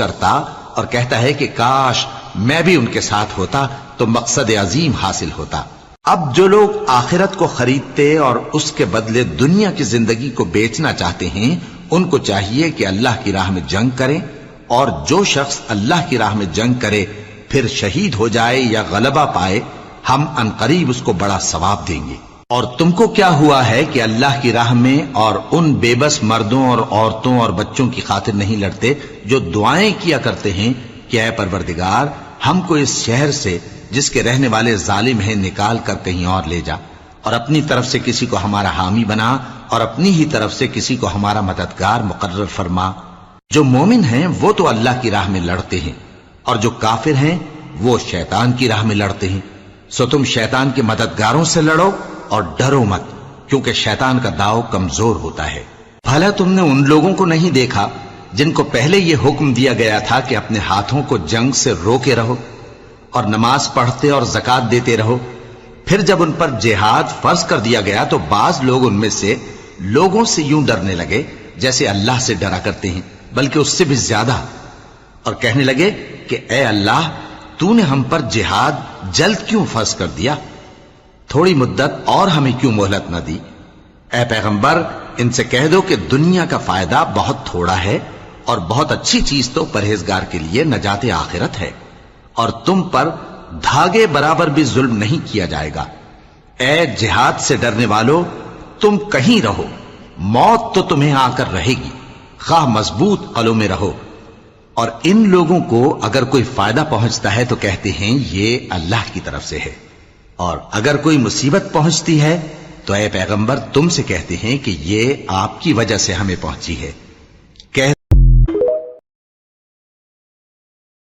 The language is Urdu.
کرتا اور کہتا ہے کہ کاش میں بھی ان کے ساتھ ہوتا تو مقصد عظیم حاصل ہوتا۔ اب جو لوگ آخرت کو خریدتے اور اس کے بدلے دنیا کی زندگی کو بیچنا چاہتے ہیں، ان کو چاہیے کہ اللہ کی راہ میں جنگ کریں، اور جو شخص اللہ کی راہ میں جنگ کرے پھر شہید ہو جائے یا غلبہ پائے، ہم عنقریب اس کو بڑا ثواب دیں گے۔ اور تم کو کیا ہوا ہے کہ اللہ کی راہ میں اور ان بے بس مردوں اور عورتوں اور بچوں کی خاطر نہیں لڑتے جو دعائیں کیا کرتے ہیں کہ اے پروردگار ہم کو اس شہر سے جس کے رہنے والے ظالم ہیں نکال کر کہیں اور لے جا، اور اپنی طرف سے کسی کو ہمارا حامی بنا، اور اپنی ہی طرف سے کسی کو ہمارا مددگار مقرر فرما۔ جو مومن ہیں وہ تو اللہ کی راہ میں لڑتے ہیں، اور جو کافر ہیں وہ شیطان کی راہ میں لڑتے ہیں، سو تم شیطان کے مددگاروں سے لڑو اور ڈرو مت، کیونکہ شیطان کا داؤ کمزور ہوتا ہے۔ بھلا تم نے ان لوگوں کو نہیں دیکھا جن کو پہلے یہ حکم دیا گیا تھا کہ اپنے ہاتھوں کو جنگ سے روکے رہو اور نماز پڑھتے اور زکوٰۃ دیتے رہو، پھر جب ان پر جہاد فرض کر دیا گیا تو بعض لوگ ان میں سے لوگوں سے یوں ڈرنے لگے جیسے اللہ سے ڈرا کرتے ہیں، بلکہ اس سے بھی زیادہ، اور کہنے لگے کہ اے اللہ تو نے ہم پر جہاد جلد کیوں فرض کر دیا؟ تھوڑی مدت اور ہمیں کیوں مہلت نہ دی؟ اے پیغمبر ان سے کہہ دو کہ دنیا کا فائدہ بہت تھوڑا ہے، اور بہت اچھی چیز تو پرہیزگار کے لیے نجات آخرت ہے، اور تم پر دھاگے برابر بھی ظلم نہیں کیا جائے گا۔ اے جہاد سے ڈرنے والو تم کہیں رہو، موت تو تمہیں آ کر رہے گی، خواہ مضبوط قلعوں میں رہو۔ اور ان لوگوں کو اگر کوئی فائدہ پہنچتا ہے تو کہتے ہیں یہ اللہ کی طرف سے ہے، اور اگر کوئی مصیبت پہنچتی ہے تو اے پیغمبر تم سے کہتے ہیں کہ یہ آپ کی وجہ سے ہمیں پہنچی ہے۔